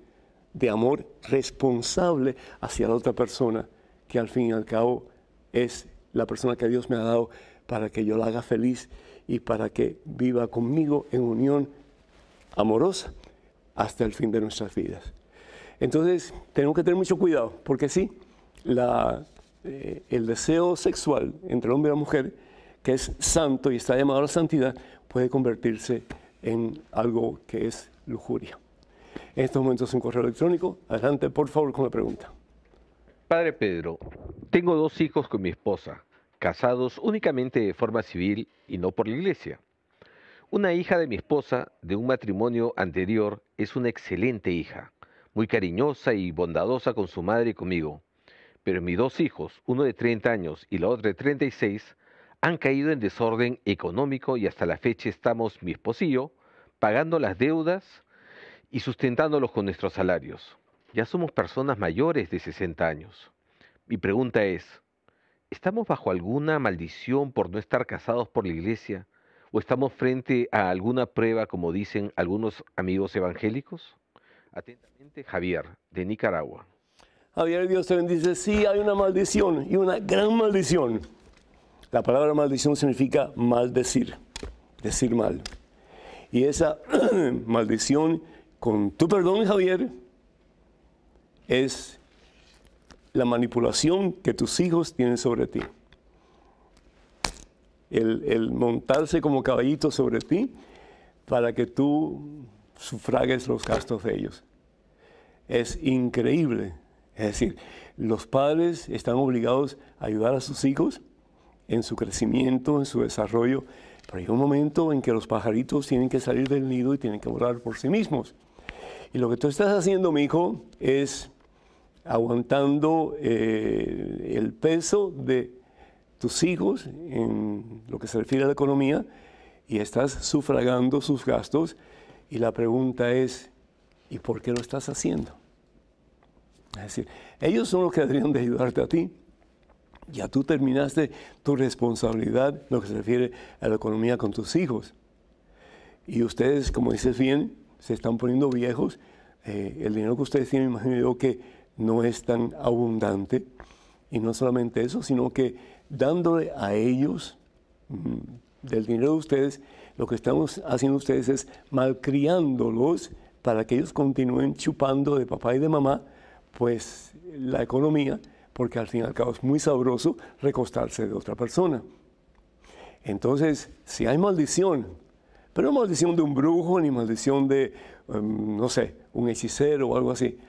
A: de amor responsable hacia la otra persona, que al fin y al cabo es la persona que Dios me ha dado para que yo la haga feliz y para que viva conmigo en unión amorosa hasta el fin de nuestras vidas. Entonces tenemos que tener mucho cuidado, porque sí, el deseo sexual entre el hombre y la mujer, que es santo y está llamado a la santidad, puede convertirse en algo que es lujuria. En estos momentos un correo electrónico. Adelante, por favor, con la pregunta.
C: Padre Pedro, tengo 2 hijos con mi esposa, casados únicamente de forma civil y no por la iglesia. Una hija de mi esposa, de un matrimonio anterior, es una excelente hija, muy cariñosa y bondadosa con su madre y conmigo. Pero mis 2 hijos, uno de 30 años y la otra de 36, han caído en desorden económico y hasta la fecha estamos, mi esposo y yo, pagando las deudas y sustentándolos con nuestros salarios. Ya somos personas mayores de 60 años. Mi pregunta es, ¿estamos bajo alguna maldición por no estar casados por la iglesia? ¿O estamos frente a alguna prueba, como dicen algunos amigos evangélicos? Atentamente, Javier, de Nicaragua.
A: Javier, Dios te bendice. Sí, hay una maldición y una gran maldición. La palabra maldición significa maldecir, decir mal. Y esa maldición, con tu perdón, Javier, es la manipulación que tus hijos tienen sobre ti. El montarse como caballito sobre ti para que tú sufragues los gastos de ellos. Es increíble. Es decir, los padres están obligados a ayudar a sus hijos en su crecimiento, en su desarrollo, pero hay un momento en que los pajaritos tienen que salir del nido y tienen que volar por sí mismos. Y lo que tú estás haciendo, mi hijo, es aguantando el peso de tus hijos en lo que se refiere a la economía y estás sufragando sus gastos. Y la pregunta es, ¿y por qué lo estás haciendo? Es decir, ellos son los que deberían de ayudarte a ti. Ya tú terminaste tu responsabilidad en lo que se refiere a la economía con tus hijos. Y ustedes, como dices bien, se están poniendo viejos. El dinero que ustedes tienen, imagino yo, que no es tan abundante. Y no solamente eso, sino que dándole a ellos del dinero de ustedes, lo que estamos haciendo ustedes es malcriándolos para que ellos continúen chupando de papá y de mamá, pues la economía, porque al fin y al cabo es muy sabroso recostarse de otra persona. Entonces, si hay maldición, pero no maldición de un brujo, ni maldición de, no sé, un hechicero o algo así,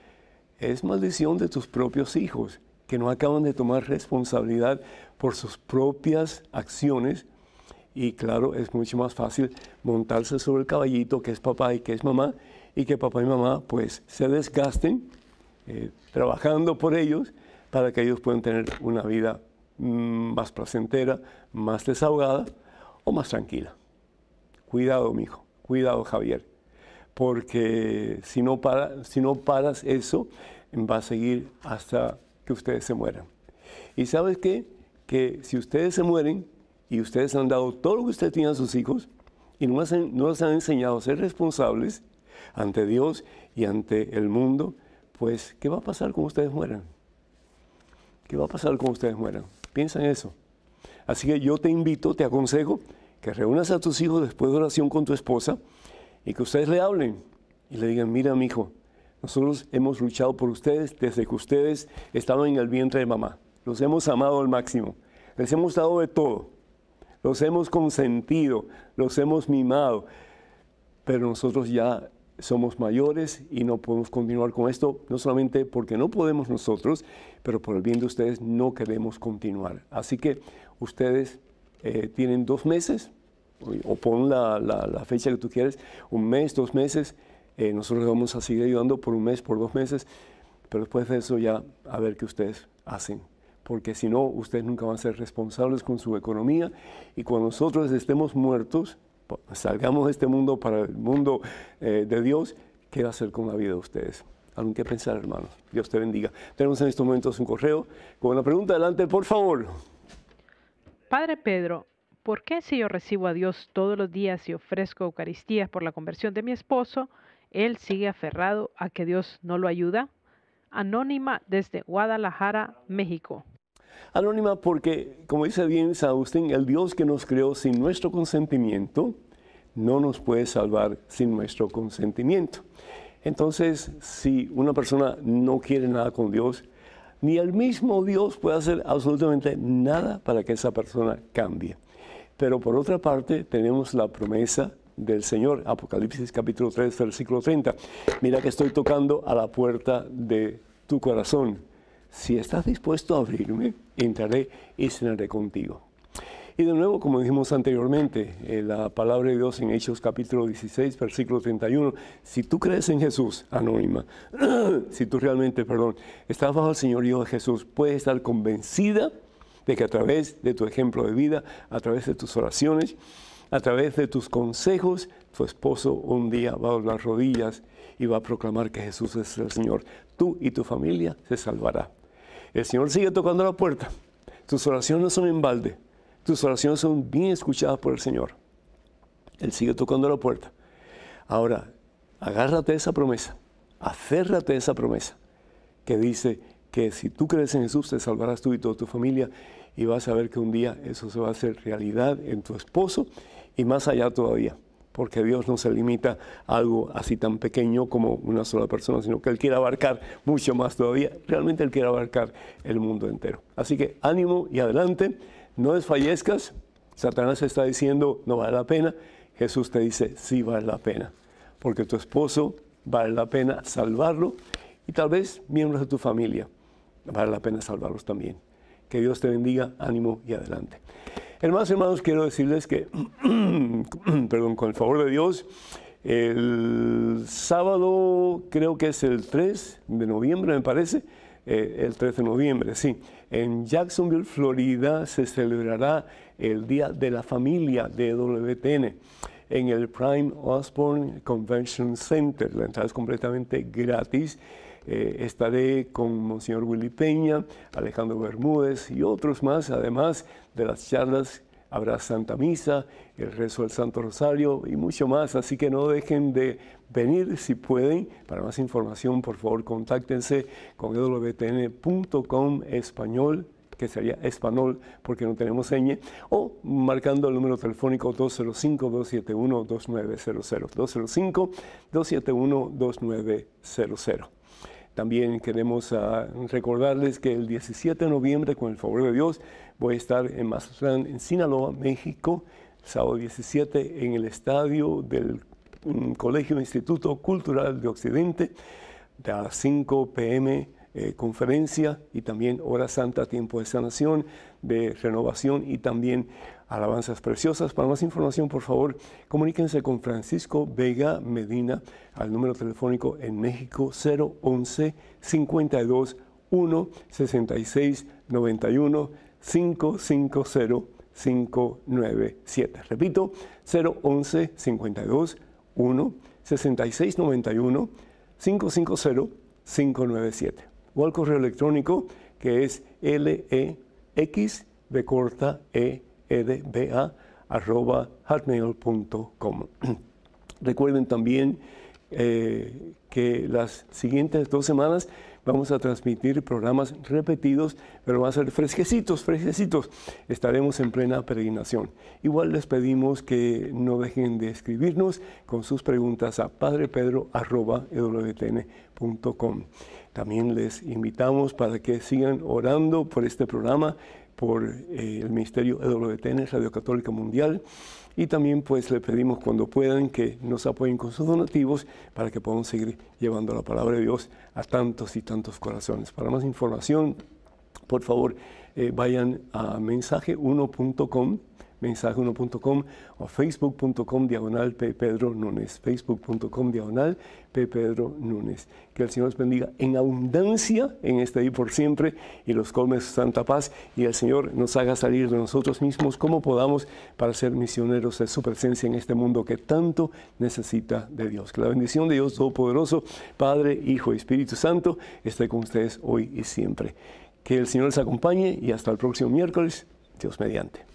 A: es maldición de tus propios hijos, que no acaban de tomar responsabilidad por sus propias acciones. Y claro, es mucho más fácil montarse sobre el caballito que es papá y que es mamá, y que papá y mamá pues se desgasten trabajando por ellos para que ellos puedan tener una vida más placentera, más desahogada o más tranquila. Cuidado, mijo, cuidado, Javier, porque si no paras eso, va a seguir hasta que ustedes se mueran. Y ¿sabes qué? Que si ustedes se mueren y ustedes han dado todo lo que ustedes tienen a sus hijos y no les han enseñado a ser responsables ante Dios y ante el mundo, pues, ¿qué va a pasar cuando ustedes mueran? ¿Qué va a pasar cuando ustedes mueran? Piensa en eso. Así que yo te invito, te aconsejo que reúnas a tus hijos después de oración con tu esposa y que ustedes le hablen y le digan, mira, mi hijo, nosotros hemos luchado por ustedes desde que ustedes estaban en el vientre de mamá. Los hemos amado al máximo. Les hemos dado de todo. Los hemos consentido, los hemos mimado. Pero nosotros ya somos mayores y no podemos continuar con esto, no solamente porque no podemos nosotros, pero por el bien de ustedes no queremos continuar. Así que ustedes tienen 2 meses, o pon la fecha que tú quieres, 1 mes, 2 meses, nosotros les vamos a seguir ayudando por 1 mes, por 2 meses, pero después de eso ya a ver qué ustedes hacen. Porque si no, ustedes nunca van a ser responsables con su economía y cuando nosotros estemos muertos, salgamos de este mundo para el mundo de Dios, ¿qué va a hacer con la vida de ustedes? Algo que pensar, hermanos. Dios te bendiga. Tenemos en estos momentos un correo con una pregunta. Adelante, por favor.
D: Padre Pedro, ¿por qué si yo recibo a Dios todos los días y ofrezco Eucaristías por la conversión de mi esposo, él sigue aferrado a que Dios no lo ayuda? Anónima desde Guadalajara, México.
A: Anónima porque, como dice bien San Agustín, el Dios que nos creó sin nuestro consentimiento no nos puede salvar sin nuestro consentimiento. Entonces, si una persona no quiere nada con Dios, ni el mismo Dios puede hacer absolutamente nada para que esa persona cambie. Pero por otra parte, tenemos la promesa del Señor, Apocalipsis capítulo 3, versículo 30. Mira que estoy tocando a la puerta de tu corazón. Si estás dispuesto a abrirme, entraré y cenaré contigo. Y de nuevo, como dijimos anteriormente, la palabra de Dios en Hechos capítulo 16, versículo 31, si tú crees en Jesús, anónima, si tú realmente, estás bajo el señorío de Jesús, puedes estar convencida de que a través de tu ejemplo de vida, a través de tus oraciones, a través de tus consejos, tu esposo un día va a doblar rodillas y va a proclamar que Jesús es el Señor. Tú y tu familia se salvará. El Señor sigue tocando la puerta. Tus oraciones no son en balde. Tus oraciones son bien escuchadas por el Señor. Él sigue tocando la puerta. Ahora, agárrate de esa promesa. Aférrate a esa promesa que dice que si tú crees en Jesús, te salvarás tú y toda tu familia, y vas a ver que un día eso se va a hacer realidad en tu esposo y más allá todavía, porque Dios no se limita a algo así tan pequeño como una sola persona, sino que Él quiere abarcar mucho más todavía. Realmente Él quiere abarcar el mundo entero. Así que ánimo y adelante, no desfallezcas. Satanás está diciendo no vale la pena, Jesús te dice sí vale la pena, porque tu esposo vale la pena salvarlo y tal vez miembros de tu familia vale la pena salvarlos también. Que Dios te bendiga, ánimo y adelante. Hermanos, quiero decirles que, perdón, con el favor de Dios, el sábado, creo que es el 3 de noviembre, me parece, el 3 de noviembre, sí, en Jacksonville, Florida, se celebrará el Día de la Familia de WTN en el Prime Osborne Convention Center. La entrada es completamente gratis. Estaré con Monseñor Willy Peña, Alejandro Bermúdez y otros más. Además de las charlas, habrá Santa Misa, el rezo del Santo Rosario y mucho más. Así que no dejen de venir si pueden. Para más información, por favor, contáctense con wtn.com español, que sería español porque no tenemos ñ, o marcando el número telefónico 205-271-2900, 205-271-2900. También queremos recordarles que el 17 de noviembre, con el favor de Dios, voy a estar en Mazatlán, en Sinaloa, México, sábado 17, en el estadio del Colegio Instituto Cultural de Occidente, de a las 5 p.m., conferencia y también hora santa, tiempo de sanación, de renovación y también alabanzas preciosas. Para más información, por favor, comuníquense con Francisco Vega Medina al número telefónico en México 011 52 1 66 91 550 597. Repito, 011 52 1 66 91 550 597. O al correo electrónico que es lexvedba@hotmail.com. Recuerden también que las siguientes 2 semanas vamos a transmitir programas repetidos, pero van a ser fresquecitos. Estaremos en plena peregrinación. Igual les pedimos que no dejen de escribirnos con sus preguntas a padrepedro@ewtn.com. También les invitamos para que sigan orando por este programa, por el Ministerio EWTN, Radio Católica Mundial. Y también pues le pedimos cuando puedan que nos apoyen con sus donativos para que podamos seguir llevando la palabra de Dios a tantos y tantos corazones. Para más información, por favor, vayan a mensaje1.com o facebook.com/Pedro Núñez, facebook.com/Pedro Núñez. Que el Señor les bendiga en abundancia en este día por siempre y los colme de su santa paz, y el Señor nos haga salir de nosotros mismos como podamos para ser misioneros de su presencia en este mundo que tanto necesita de Dios. Que la bendición de Dios Todopoderoso, Padre, Hijo y Espíritu Santo esté con ustedes hoy y siempre. Que el Señor les acompañe y hasta el próximo miércoles, Dios mediante.